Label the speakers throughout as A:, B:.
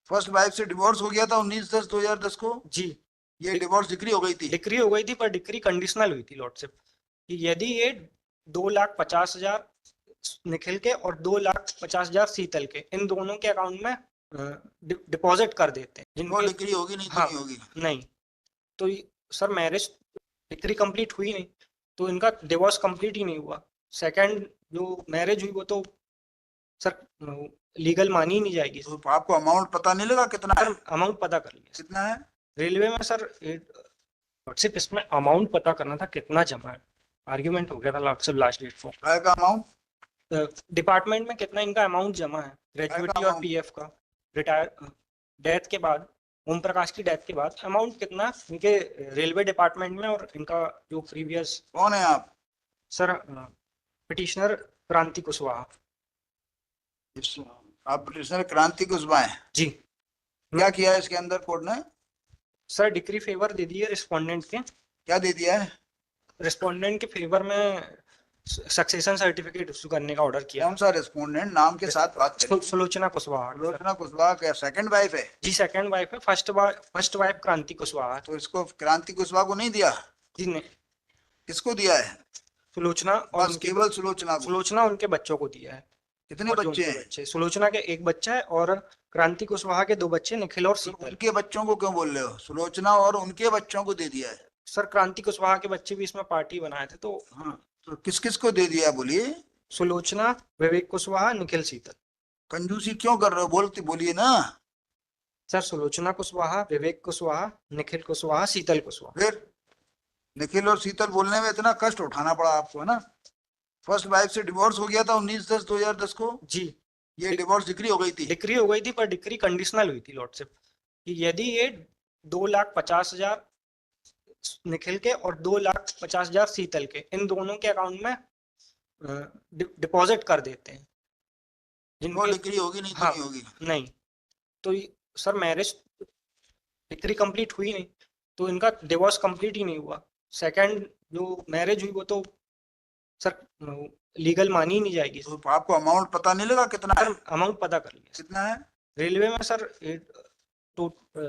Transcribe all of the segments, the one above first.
A: First wife से divorce हो गया था 19/10/2010 को।
B: जी।
A: ये डिवोर्स डिक्री हो गई थी।
B: डिक्री हो गई थी, पर डिक्री कंडीशनल हुई थी लॉर्डशिप, कि यदि ये 2,50,000 निखिल के और 2,50,000 शीतल के, इन दोनों के अकाउंट में डिपॉजिट कर देते हैं,
A: वो
B: जिनके
A: डिक्री होगी, नहीं तो
B: हाँ
A: नहीं होगी।
B: नहीं, तो सर मैरिज डिक्री कंप्लीट हुई नहीं, तो इनका डिवोर्स कंप्लीट ही नहीं हुआ। सेकंड जो मैरिज हुई वो तो सर लीगल मानी ही नहीं जाएगी।
A: तो आपको अमाउंट पता नहीं लगा कितना है?
B: सर अमाउंट पता कर लिया
A: कितना है?
B: रेलवे में सर, सिर्फ इसमें अमाउंट पता करना था कितना जमा है। आर्ग्यूमेंट हो गया था लास्ट डेट को।
A: काय का अमाउंट?
B: डिपार्टमेंट में कितना इनका अमाउंट जमा है, ग्रेजुएटी और
A: amount?
B: पीएफ का, रिटायर डेथ के बाद, ओम प्रकाश की डेथ के बाद अमाउंट कितना इनके रेलवे डिपार्टमेंट में, और इनका जो प्रीवियस।
A: कौन है आप?
B: सर पिटिशनर क्रांति कुशवाहा।
A: आप पिटिशनर क्रांति कुशवाहा हैं?
B: जी।
A: क्या किया है इसके अंदर कोर्ट ने?
B: सर डिक्री फेवर दे दी है रिस्पोंडेंट के।
A: क्या दे दिया है?
B: रिस्पोंडेंट के फेवर में सक्सेशन सर्टिफिकेट इशू करने का ऑर्डर किया।
A: कौन सा रिस्पोंडेंट? नाम के साथ बात करिए।
B: सुलोचना कुशवाहा।
A: सुलोचना कुशवाहा क्या सेकंड वाइफ है?
B: जी सेकंड वाइफ है, फर्स्ट वाइफ क्रांति कुशवाहा।
A: तो इसको क्रांति कुशवाहा को नहीं दिया?
B: जी नहीं,
A: किसको दिया है?
B: सुलोचना और
A: बस केवल सुलोचना को?
B: सुलोचना उनके बच्चों को दिया है।
A: कितने बच्चे हैं?
B: बच्चे सुलोचना के एक बच्चा है, और क्रांति कुशवाहा के 2 बच्चे, निखिल और शीतल।
A: उनके बच्चों को क्यों बोल रहे हो? सुलोचना और उनके बच्चों को दे दिया है।
B: सर क्रांति कुशवाहा के बच्चे भी इसमें पार्टी बनाए थे, तो
A: हाँ, तो किस किस को दे दिया बोलिए?
B: सुलोचना, विवेक कुशवाहा, निखिल, शीतल।
A: कंजूसी क्यों कर रहे हो? बोलिए ना।
B: सर सुलोचना कुशवाहा, विवेक कुशवाहा, निखिल कुशवाहा, शीतल कुशवाहा।
A: फिर निखिल और शीतल बोलने में इतना कष्ट उठाना पड़ा आपको, है ना? फर्स्ट वाइफ से डिवोर्स हो गया था 19/10/2010 को।
B: जी।
A: ये डिवोर्स डिक्री हो गई थी।
B: डिक्री हो गई थी, पर डिक्री कंडीशनल हुई थी लॉर्डशिप, कि यदि ये 2,50,000 निखिल के और 2,50,000 शीतल के, इन दोनों के अकाउंट में डिपॉजिट कर देते हैं,
A: वो
B: जिनके
A: डिक्री होगी, नहीं तो नहीं होगी।
B: नहीं, तो सर मैरिज डिक्री कंप्लीट हुई नहीं, तो इनका डिवोर्स कंप्लीट ही नहीं हुआ। सेकंड जो मैरिज हुई वो तो सर लीगल मानी ही नहीं जाएगी।
A: तो आपको अमाउंट पता नहीं लगा कितना है?
B: अमाउंट पता कर लिया।
A: कितना है?
B: रेलवे में सर तो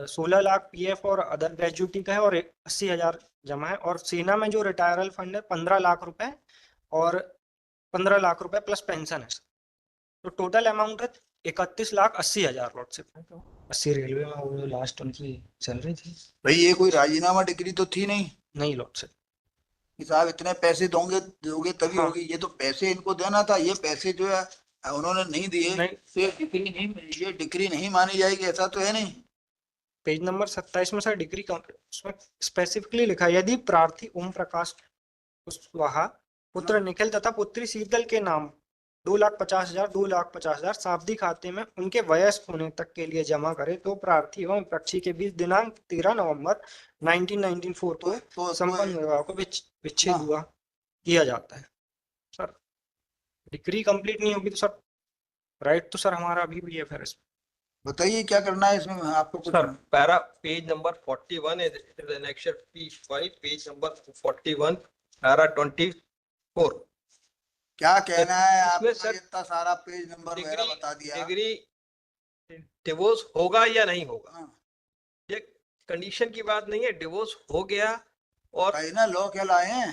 B: 16 लाख पीएफ और अदर ग्रेजुएटी का है, और 80,000 जमा है, और सेना में जो रिटायरल फंड है 15 लाख रुपए, और 15 लाख रुपए प्लस पेंशन है। तो टोटल अमाउंट है 31,80,000 लॉर्डशिप। 80 रेलवे में वो लास्ट उनकी चल रही थी।
A: भाई ये कोई राजीनामा डिक्री तो थी नहीं?
B: नहीं लॉर्डशिप।
A: कि साहब इतने पैसे दोगे तभी
B: हाँ।
A: होगी। ये तो पैसे इनको देना था, ये पैसे जो है उन्होंने नहीं दिए,
B: नहीं।
A: तो ये डिक्री नहीं मानी जाएगी, ऐसा तो है नहीं।
B: पेज नंबर 27 में सर डिग्री उसमें स्पेसिफिकली लिखा है, यदि प्रार्थी ओम प्रकाश कुशवाहा पुत्र निखिल तथा पुत्री शीतल के नाम 2,50,000 शाब्दी खाते में उनके वयस्क होने तक के लिए जमा करे, तो प्रार्थी एवं पक्षी के बीच दिनांक 13 नवंबर 1994 को संपन्न विवाह को विच्छेद हुआ किया जाता है। सर डिग्री कंप्लीट नहीं होगी तो सर राइट तो सर हमारा अभी भी है। फिर
A: बताइए क्या करना है इसमें आपको?
C: Sir para page number 41 is annexure P5 page number 41 para 24।
A: क्या कहना है आपने?
C: सर
A: इतना सारा पेज नंबर वगैरह बता दिया।
C: डिग्री डिवोर्स होगा या नहीं होगा,
A: हाँ।
C: ये कंडीशन की बात नहीं है। डिवोर्स हो गया और
A: ना लॉ क्या लाए हैं?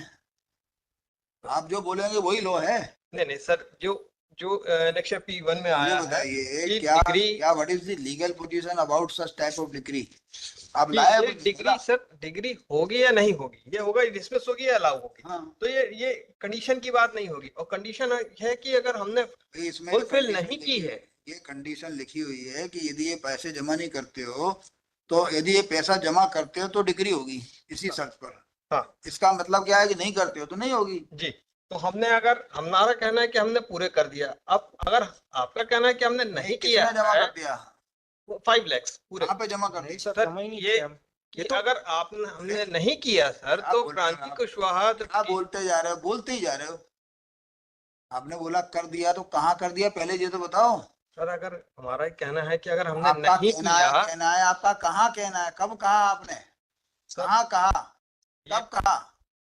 A: आप जो बोलेंगे वही लॉ है।
C: नहीं सर, जो annexure P1 में आया है,
A: बताइए क्या what is the legal position about such type of degree? आप लाए
C: डिग्री सर, डिग्री होगी या नहीं होगी, ये होगा डिसमिस होगी या अलाउ होगी।
A: हाँ।
C: तो ये कंडीशन की बात नहीं होगी, और कंडीशन है कि अगर हमने
A: इसमें
C: फुलफिल नहीं की है,
A: ये कंडीशन लिखी हुई है कि यदि ये पैसे जमा नहीं करते हो, तो यदि ये पैसा जमा करते हो तो डिग्री होगी इसी शर्त पर।
C: हाँ।
A: इसका मतलब क्या है कि नहीं करते हो तो नहीं होगी
C: जी। तो हमने, अगर हमारा कहना है कि हमने पूरे कर दिया, अब अगर आपका कहना है कि हमने नहीं किया,
A: जमा कर दिया
C: 5 लाख पूरे
A: कहाँ पे जमा कर दिया?
C: सर ये तो अगर आपने हमने नहीं किया सर, तो क्रांति कुशवाहा
A: बोलते जा रहे हो, बोलते ही जा रहे हो। आपने बोला कर दिया, तो कहाँ कर दिया पहले ये तो बताओ
C: सर। अगर हमारा कहना है कि अगर हमने नहीं किया,
A: कहना है आपका, कहाँ कहना है, कब कहा आपने, कहाँ कहा, कब कहा?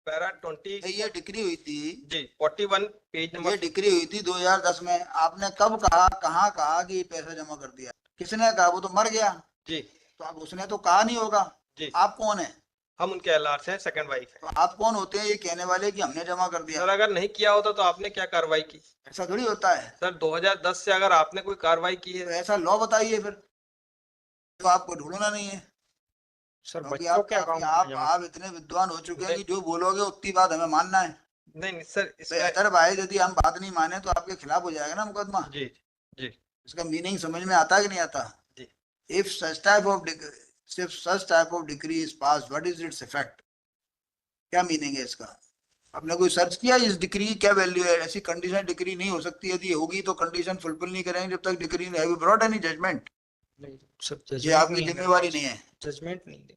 C: पैरा 20
A: ये डिक्री हुई थी
C: जी 41 पेज नंबर,
A: ये डिक्री हुई थी 2010 में। आपने कब कहा, कहाँ कहा कि ये पैसा जमा कर दिया? किसने कहा? वो तो मर गया।
C: जी
A: तो अब उसने तो कहा नहीं होगा।
C: जी,
A: आप कौन है?
C: हम उनके एलआर से सेकंड वाइफ
A: तो
C: है।
A: आप कौन होते हैं ये कहने वाले कि हमने जमा कर दिया?
C: सर अगर नहीं किया होता तो आपने क्या कार्रवाई की?
A: ऐसा थोड़ी होता है।
C: सर 2010 से अगर आपने कोई कार्रवाई की
A: तो
C: है।
A: ऐसा लॉ बताइए फिर, तो आपको ढूंढना नहीं है।
B: सर
A: क्योंकि
B: बच्चों
A: आप
B: के अकाउंट में
A: आप
B: जमा।
A: आप इतने विद्वान हो चुके हैं
C: नहीं।
A: कि जो बोलोगे उतनी बात हमें मानना है।
C: नहीं नहीं सर,
A: तो
C: इसका
A: बेहतर भाई, यदि हम बात नहीं माने तो आपके खिलाफ हो जाएगा ना मुकदमा।
C: जी जी
A: इसका मीनिंग समझ में आता है कि नहीं आता?
C: जी,
A: if such type of such type of decree is passed, what is its effect? क्या मीनिंग है इसका? आपने कोई सर्च किया इस डिक्री की क्या वैल्यू है? ऐसी कंडीशन डिक्री नहीं हो सकती, यदि होगी तो कंडीशन फुलफिल नहीं करेंगे जब तक डिक्री नहीं। Have you brought any judgment?
B: नहीं सर,
A: ये
B: जजमेंट
A: आपकी
B: नहीं है मेरे
A: जिम्मेवारी
B: पास।
A: नहीं है।
B: जजमेंट नहीं है।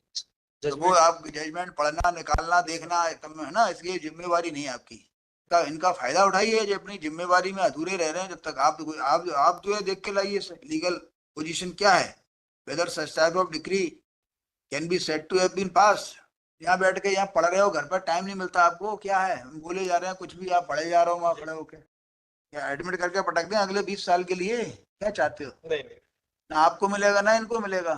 A: तो वो
B: जजमेंट
A: आप जजमेंट पढ़ना, निकालना, देखना है ना, इसलिए जिम्मेवारी नहीं है आपकी। इनका फायदा उठाइए जो अपनी जिम्मेवारी में अधूरे रह रहे हैं। जब तक आप जो है देख के लाइए लीगल पोजीशन क्या है, whether such type of decree can be said to have been pass. यहाँ बैठ के यहाँ पढ़ रहे हो, घर पर टाइम नहीं मिलता आपको, क्या है हम बोले जा रहे हैं कुछ भी, आप पढ़े जा रहे हो वहाँ खड़े होके। क्या एडमिट करके पटक दें अगले 20 साल के लिए? क्या चाहते हो?
C: नहीं नहीं,
A: ना आपको मिलेगा ना इनको मिलेगा।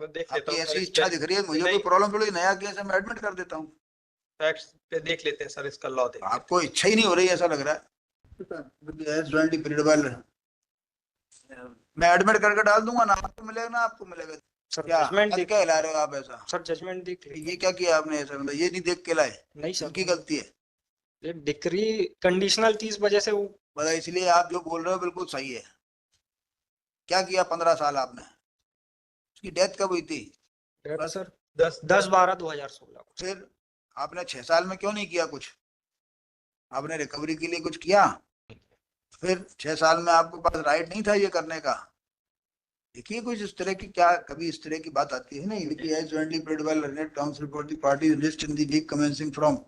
C: मैं देख लेता
A: आपकी
C: हूँ सर
A: ऐसी
C: इस
A: इच्छा
C: पे।
A: दिख रही है, मुझे कोई
C: नहीं,
A: प्रॉब्लम थोड़ी, नया केस है मैं एडमिट कर देता हूँ।
C: फैक्ट्स पे देख लेते हैं सर, इसका लॉ देख लेते
A: आपको इच्छा ही नहीं हो रही ऐसा लग रहा है। मैं एडमिट करके डाल दूंगा, ना आपको मिलेगा ना आपको मिलेगा।
B: सर
A: क्या
B: जजमेंट
A: कल
B: देख।
A: क्या हिला रहे हो आप ऐसा?
B: सर जजमेंट देख लेते
A: ये क्या किया आपने ऐसा? मतलब ये नहीं देख के लाए?
B: नहीं सर,
A: उनकी गलती है।
B: ये डिक्री कंडीशनल थी, इस वजह से वो।
A: मतलब इसलिए आप जो बोल रहे हो बिल्कुल सही है। क्या किया 15 साल आपने? उसकी डेथ कब हुई थी? बस।
B: सर
C: 10/12/2016
B: को।
A: फिर आपने 6 साल में क्यों नहीं किया कुछ? आपने रिकवरी के लिए कुछ किया? फिर 6 साल में आपके पास राइट नहीं था ये करने का? देखिए कुछ इस तरह की, क्या कभी इस तरह की बात आती है? नहीं देखिए, as jointly paid by learned terms report the parties list in the week commencing from